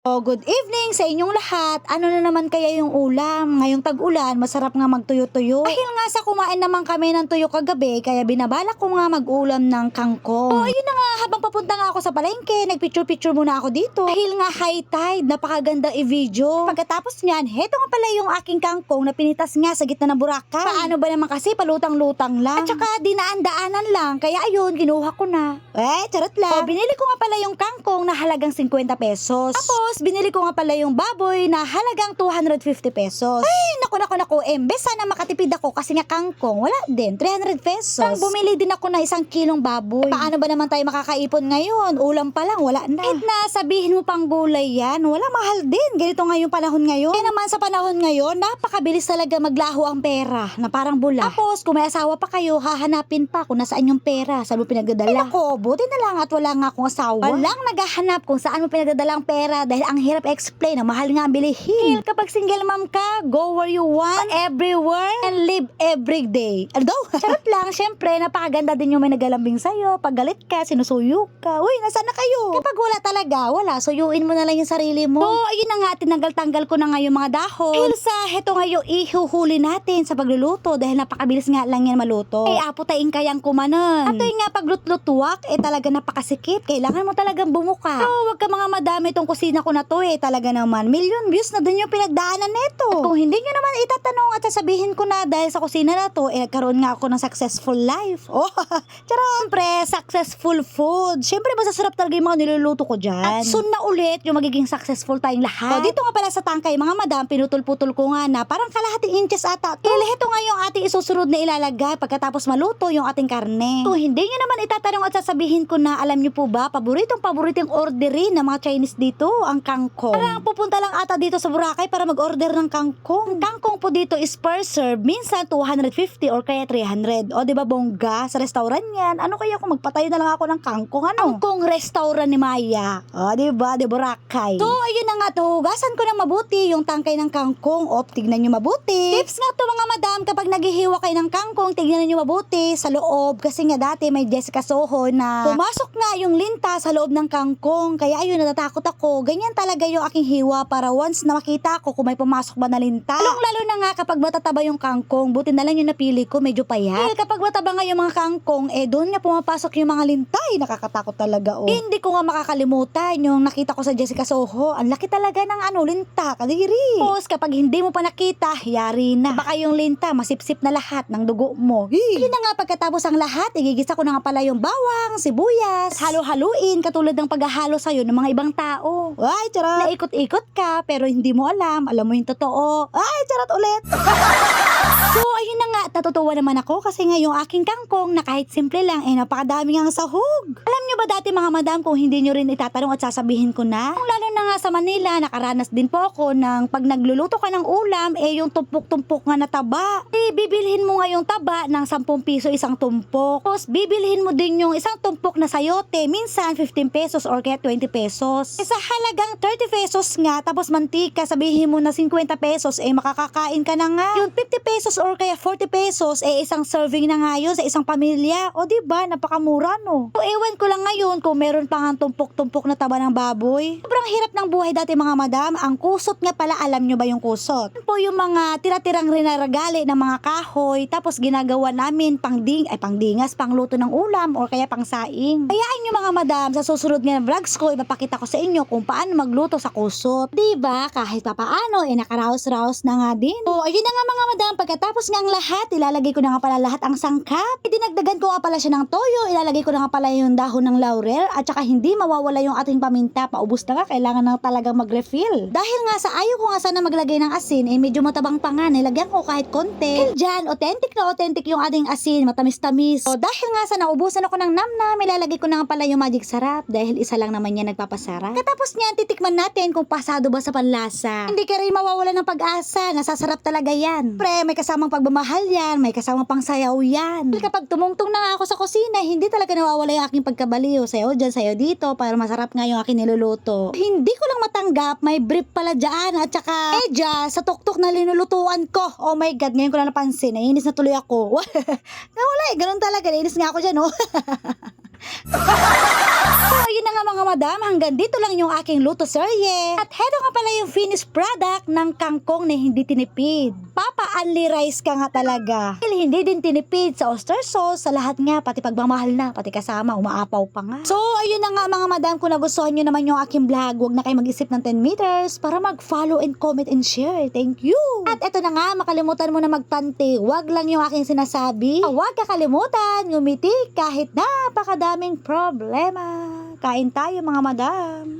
Oh, good evening sa inyong lahat. Ano na naman kaya yung ulam? Ngayong tag-ulan, masarap nga magtuyo-tuyo. Dahil nga sa kumain naman kami ng tuyo kagabi, kaya binabalak ko nga mag-ulam ng kangkong. Oh, ayun na nga, habang papunta nga ako sa palengke, nagpicture-picture muna ako dito. Dahil nga high tide, napakaganda i-video. Pagkatapos niyan, heto nga pala yung aking kangkong na pinitas nga sa gitna ng Boracay. Paano ba naman kasi, palutang-lutang lang. At saka dinaan-daanan lang, kaya ayun, kinuha ko na. Charot lang. Oh, binili ko nga pala yung kangkong na halagang 50 pesos. Tapos, binili ko nga pala yung baboy na halagang 250 pesos. Ay, naku, embes sana makatipid ako kasi nga kangkong, wala din, 300 pesos. Nang bumili din ako na 1 kilong baboy. Paano ba naman tayo makakaipon ngayon? Ulam pa lang, wala na. Kahit na sabihin mo pang gulay yan, wala, mahal din. Ganito nga yung panahon ngayon. Kaya naman sa panahon ngayon, napakabilis talaga maglaho ang pera na parang bula. Tapos, kung may asawa pa kayo, hahanapin pa kung nasaan yung pera, saan mo pinagdadala. Ay nako, buti na lang at wala nga akong asawa. Walang naghahanap kung saan mo pinagdadala ang pera dahil ang hirap explain, ang mahal nga ang bilihin. Kapag single mom ka, go where you want, everywhere, and live every day. Ano daw? Charot lang, syempre, napakaganda din yung may nagalambing sa'yo. Pag galit ka, sinusuyo ka. Uy, nasaan na kayo? Kapag wala talaga, wala, suyuin mo na lang yung sarili mo. So, ayun na nga, tinanggal-tanggal ko na nga yung mga dahon. Dahil sa, heto nga yung ihuhuli natin sa pagluluto dahil napakabilis nga lang yan maluto. Aputain kayang kumanon. At nga, pag lut-lutuwak, talaga napakasikip. Kailangan mo talagang bumuka. So, wag ka mga madami itong kusina ko na to talaga naman, million views na din yung pinagdaanan nito. At kung hindi nyo naman itatanong at sasabihin ko na dahil sa kusina na to, nagkaroon nga ako ng successful life. Oh, charot. Siyempre, successful food. Siyempre, masasarap talaga yung mga niluluto ko dyan. At soon na ulit yung magiging successful tayong lahat. Dito nga pala sa tangkay, mga madam, pinutol-putol ko nga na parang kalahating inches ata. Ito nga yung ating isusunod na ilalagay pagkatapos maluto yung ating karne. Kung hindi nyo naman itatanong at sasabihin ko na, alam nyo po ba, paboritong orderin ng mga Chinese dito, ang kangkong. Parang pupunta lang ata dito sa Boracay para mag-order ng kangkong. Ang kangkong po dito is per serve, minsan 250 or kaya 300. O diba bongga, sa restaurant yan. Ano kaya kung magpatayo na lang ako ng kangkong? Kangkong restaurant ni Maya. O diba, di Boracay. So ayun na nga, hugasan ko ng mabuti yung tangkay ng kangkong. O, tignan nyo mabuti. Tips nga to mga madam, kapag naghihiwa kayo ng kangkong, tignan nyo mabuti sa loob. Kasi nga dati may Jessica Soho na pumasok nga yung linta sa loob ng kangkong. Kaya ayun, natatakot ako. Ganyan talaga yung aking hiwa para once na makita ko kung may pumasok ba na linta. Lalo na nga kapag matataba yung kangkong, buti na lang yung napili ko, medyo payat. Kapag mataba nga yung mga kangkong, doon nga pumapasok yung mga linta. Nakakatakot talaga. Hindi ko nga makakalimutan yung nakita ko sa Jessica Soho. Ang laki talaga ng linta, kadiri. Tapos kapag hindi mo pa nakita, yari na. Baka yung linta, masipsip na lahat ng dugo mo. Yun na nga, pagkatapos ang lahat, igigisa ko na nga pala yung bawang, sibuyas, halo-haluin, katulad ng paghahalo sa'yo ng mga ibang tao. Ay, charot. Naikot-ikot ka, pero hindi mo alam mo yung totoo. Ay, charot ulit. So, ayun na nga, natutuwa naman ako kasi nga yung aking kangkong na kahit simple lang, napakadami nga sahog. Alam nyo ba dati mga madam, kung hindi nyo rin itatanong at sasabihin ko na? Kung lalo na nga sa Manila, nakaranas din po ako ng pag nagluluto ka ng ulam, yung tumpok-tumpok nga na taba. Bibilhin mo nga yung taba ng 10 piso isang tumpok. Tapos, bibilhin mo din yung isang tumpok na sayote, minsan 15 pesos or kaya 20 pesos. Sa halagang 30 pesos nga, tapos mantika, sabihin mo na 50 pesos, makakakain ka na nga. Yung 50 pesos or kaya 40 pesos, isang serving na nga yun sa isang pamilya. O diba, napakamura no? So, ewan ko lang ngayon kung meron pa nga tumpok-tumpok na taba ng baboy. Sobrang hirap ng buhay dati mga madam. Ang kusot nga pala, alam nyo ba yung kusot? Yan po yung mga tira-tirang rinaragali ng mga kahoy, tapos ginagawa namin pangdingas, pangluto ng ulam, or kaya pangsaing. Hayaan nyo mga madam, sa susunod nga ng vlogs ko, ipapakita ko sa inyo kung paano magluto sa kusot. Diba? Kahit pa paano, nakaraos-raos na nga din. So, ayun na nga mga madam, pagkatapos nga ang lahat, ilalagay ko na nga pala lahat ang sangkap. Dinagdagan ko nga pala siya ng toyo, ilalagay ko na nga pala yung dahon ng laurel, at saka hindi mawawala yung ating paminta. Paubos na nga, kailangan na talagang mag-refill. Dahil nga sa ayaw ko nga sana maglagay ng asin, medyo matabang pa nga, nilagyan ko kahit konti. Dahil dyan, authentic na authentic yung ating asin, matamis-tamis. So, dahil nga sa naubusan ako ng namnam, ilalagay ko na nga pala yung magic sarap, dahil isa lang naman yan nagpapasarap. Katapos niyan, titikman natin kung pasado ba sa panlasa. Hindi ka rin mawawala ng pag-asa, nasasarap talaga yan. Pre, may kasamang pagmamahal yan, may kasamang pangsayaw yan. Kapag tumungtong na nga ako sa kusina, hindi talaga nawawala yung aking pagkabaliw. Sayo dyan, sayo dito, para masarap nga yung aking niluluto. Hindi ko lang matanggap, may brief pala dyan, at saka dyan, sa tuktok na linulutuan ko. Oh my God, ngayon ko lang napansin, nainis na tuloy ako. Wala, ganun talaga, nainis nga ako dyan, oh. So, ayun na nga mga madam, hanggang dito lang yung aking luto serye. At heto nga pala yung finished product ng kangkong na hindi tinipid. Papa-only rice ka nga talaga. Dahil hindi din tinipid sa oyster sauce, sa lahat nga, pati pagmamahal na, pati kasama, umaapaw pa nga. So, ayun na nga mga madam, kung nagustuhan nyo naman yung aking vlog, huwag na kayo mag-isip ng 10 meters para mag-follow and comment and share. Thank you! At eto na nga, makalimutan mo na magpante. Huwag lang yung aking sinasabi. Huwag kakalimutan, ngumiti kahit napakadaming problema. Kain tayo mga madam.